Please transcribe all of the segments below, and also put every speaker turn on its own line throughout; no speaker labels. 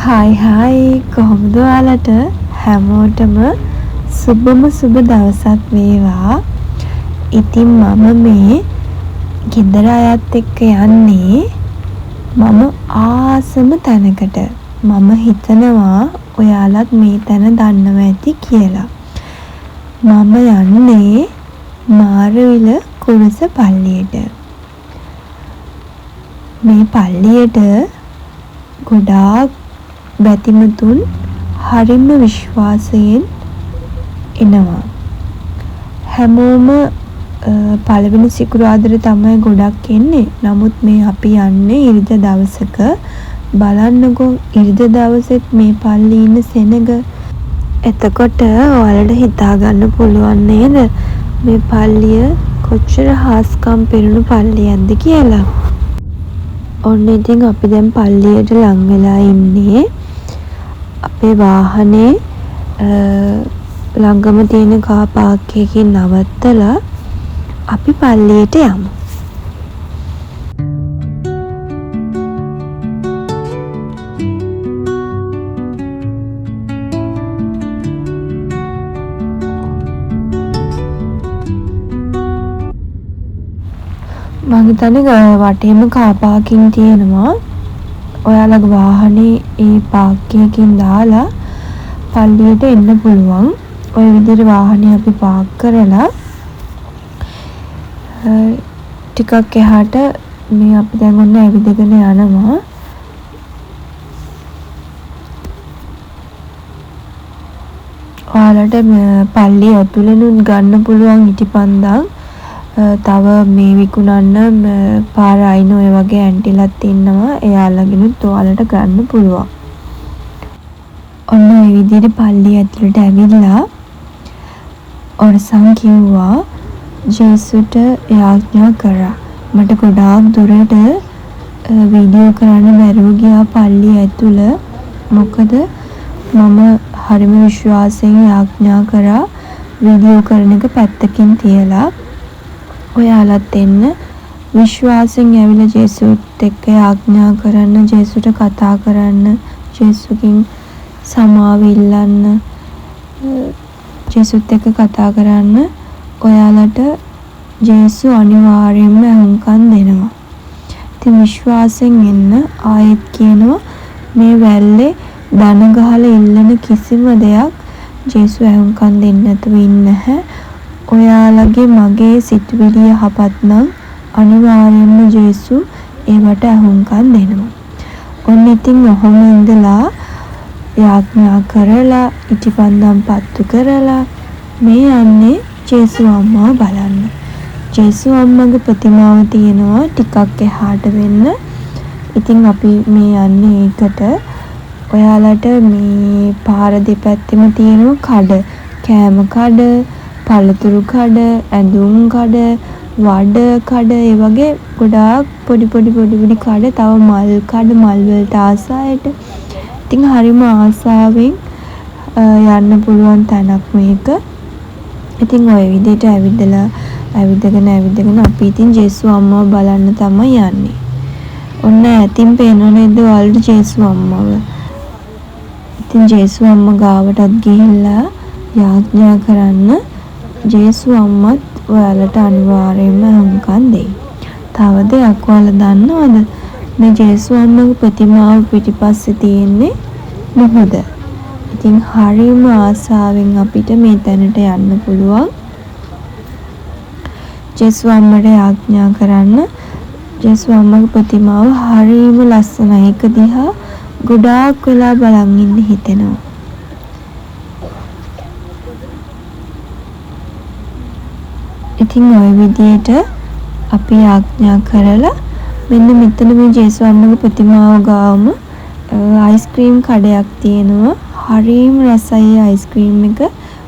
Hi කොහොමද ඔයාලට හැමෝටම සුබම සුබ දවසක් වේවා. ඉතින් මම මේ ගෙදර අයත් එක්ක යන්නේ මම ආසම තැනකට. මම හිතනවා ඔයාලත් මේ තැන දන්නවා ඇති කියලා. මම යන්නේ මාරවිල කුරුස පල්ලියට. මේ පල්ලියට ගොඩාක් බැතිමතුන් හරිම විශ්වාසයෙන් එනවා. හැමෝම පළවෙනි සිකුරාදට තමයි ගොඩක් එන්නේ. නමුත් මේ අපි යන්නේ ඉරිදා දවසක. බලන්නකෝ ඉරිදා දවසෙත් මේ පල්ලියේ ඉන්න සෙනග. එතකොට ඔයාලට හිතා ගන්න පුළුවන් නේද මේ පල්ලිය කොච්චර හාස්කම් පිරුණු පල්ලියක්ද කියලා. ඔන්න ඉතින් අපි දැන් පල්ලියට ලං වෙලා ඉන්නේ. අපේ වාහනේ ළඟම තියෙන කාර් පාක් එකකින් නවත්තලා අපි පල්ලියට යමු. මම හිතන්නේ වටේම කාර් පාකින් තියෙනවා. ඔයාලගේ වාහනේ ඒ පාක් එකකින් දාලා පල්ලියට එන්න පුළුවන්. ඔය විදිහට වාහනේ අපි පාක් කරලා ටිකක් එහාට මේ අපි දැන් ඔන්න ඇවිදගෙන යනවා. ඔයාලට පල්ලිය ඇතුළෙනුත් ගන්න පුළුවන් ඉටිපන්දම්. තව මේ විකුණන්න පාර අයින ඔය වගේ ඇන්ටිලත් ඉන්නවා. එයාලගෙනුත් ඔයාලට ගන්න පුළුවන්. ඔන්න ඔය විදිහට පල්ලිය ඇතුළට ඇවිල්ලා ඔරසන් කිව්වා ජේසුට යාඥා කරා. මට ගොඩාක් දුරට වීඩියෝ කරන්න බැරුව ගියා පල්ලිය ඇතුළ. මොකද මම හරිම විශ්වාසයෙන් යාඥා කරා වීඩියෝ කරන එක පැත්තකින් තියලා ඔයාලත් එන්න විශ්වාසයෙන් ඇවිල්ලා ජේසුත් එක්ක යාඥා කරන්න, ජේසුට කතා කරන්න, ජේසුගෙන් සමාව ඉල්ලන්න, ජේසුත් එක්ක කතා කරන්න ඔයාලට ජේසු අනිවාර්යයෙන්ම අහුම්කම් දෙනවා. ඉතින් විශ්වාසයෙන් එන්න. ආයෙත් කියනවා මේ වැල්ලේ දන ගහලා ඉල්ලන කිසිම දෙයක් ජේසු අහුම්කම් දෙන්නේ නැතුව ඉන්නේ නැහැ. ඔයාලගේ මගේ සිතුවිලි යහපත් නම් අනිවාර්යයෙන්ම ජේසු ඒවට අහුම්කම් දෙනවා. ඔන්න ඉතින් ඔහොම ඉඳලා යාඥා කරලා ඉටිපන්දම් පත්තු කරලා මේ යන්නේ ජේසු අම්මාව බලන්න. ජේසු අම්මගේ ප්‍රතිමාව තියෙනවා ටිකක් එහාට වෙන්න. ඉතින් අපි මේ යන්නේ ඒකට. ඔයාලට මේ පාර දෙපැත්තෙම තියෙන කඩ, කෑම කඩ, පළතුරු කඩ, ඇඳුම් කඩ, වඩ කඩ, ඒ වගේ ගොඩාක් පොඩි කඩ, තව මල් කඩ, මල් වලට ආසායට. ඉතින් හරිම ආසාවෙන් යන්න පුළුවන් තැනක් මේක. ඉතින් ওই විදිහට ඇවිදගෙන අපි ඉතින් ජේසු අම්මව බලන්න තමයි යන්නේ. ඔන්න ඇතින් පේනව නේද ඔයාලට ජේසු අම්මව. ඉතින් ජේසු අම්මා ගාවටත් ගිහිල්ලා යාඥා කරන්න. ජේසු අම්මත් ඔයාලට අනිවාර්යයෙන්ම අහුම්කම් දෙයි. තව දෙයක් ඔයාලා දන්නවද? මේ ජේසු අම්මගේ ප්‍රතිමාව පිටිපස්සේ තියෙන්නේ මොහොත. ඉතින් හරිම ආසාවෙන් අපිට මේ තැනට යන්න පුළුවන්. ජේසු අම්මට යාඥා කරන්න. ජේසු අම්මගේ ප්‍රතිමාව හරිම ලස්සනයි. ඒක දිහා ගොඩාක් වෙලා බලන් ඉන්න හිතෙනවා. ඉතින් ওই විදිහට අපි යාඥා කරලා මෙන්න මෙතන මේ ජේසු අම්මගේ ප්‍රතිමාව ගාවම අයිස්ක්‍රීම් කඩයක් තියෙනවා. හරිම රසයි අයිස්ක්‍රීම් එක.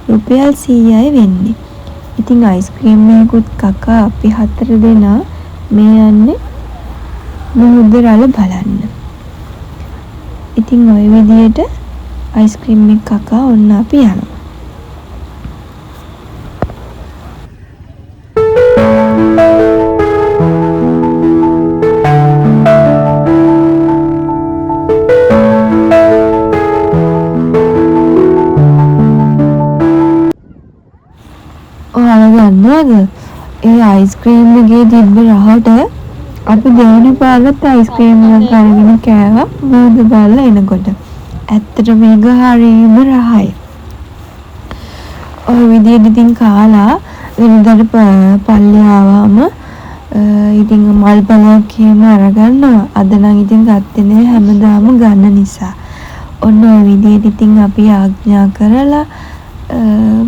රුපියල් 100යි වෙන්නේ. ඉතින් අයිස්ක්‍රීම් එකකුත් කකා අපි 4 දෙනා මේ යන්නේ මුහුද රළ බලන්න. ඉතින් ওই විදිහට අයිස්ක්‍රීම් එක කකා ඔන්න අපි යනවා. දන්නවද? ඒ අයිස්ක්‍රීම් එකේ තිබ්බ රහට අපි දෙවෙනි පාරත් අයිස්ක්‍රීම් එක අරගෙන කෑවා මුහුද බලලා එනකොට. ඇත්තටම මේක හරිම රහයි. ඔය විදිහට ඉතින් කාලා වෙනදට පල්ලි ආවම ඉතින් මල් බලයක් එහෙම අරගන්නවා. අද නම් ඉතින් ගත්තේ නෑ හැමදාම ගන්න නිසා. ඔන්න ඔය විදිහට ඉතින් අපි ආඥා කරලා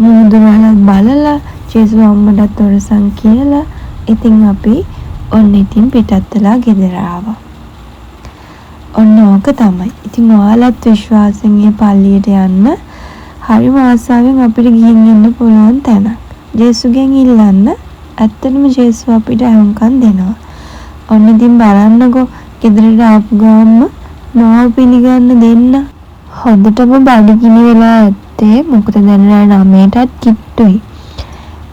මුහුද බලලා ජේසු අම්මටත් ඔරසන් කියලා ඉතින් අපි ඔන්න ඉතින් පිටත් වෙලා ගෙදර ආවා. ඔන්න ඕක තමයි. ඉතින් ඔයාලත් විශ්වාසයෙන් මේ පල්ලියට යන්න හරිම ආසාවෙන් අපිට ගිහින් ඉන්න පුළුවන් තැනක්. ජේසුගෙන් ඉල්ලන්න. ඇත්තටම ජේසු අපිට අහුම්කම් දෙනවා. ඔන්න ඉතින් බලන්නකෝ ගෙදරට ආපු ගමන්ම මාව පිළිගන්න දෙන්න. හොඳටම බඩගිනි වෙලා ඇත්තේ. මොකද දැන් රෑ 9ටත් කිට්ටුයි.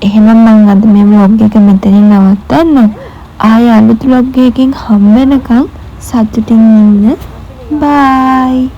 එහෙනම් මම අද මේ vlog එක මෙතනින් නවත්තන්න. ආයෙ අලුත් vlog එකකින් හම්බ වෙනකන් සතුටින් ඉන්න. බයි.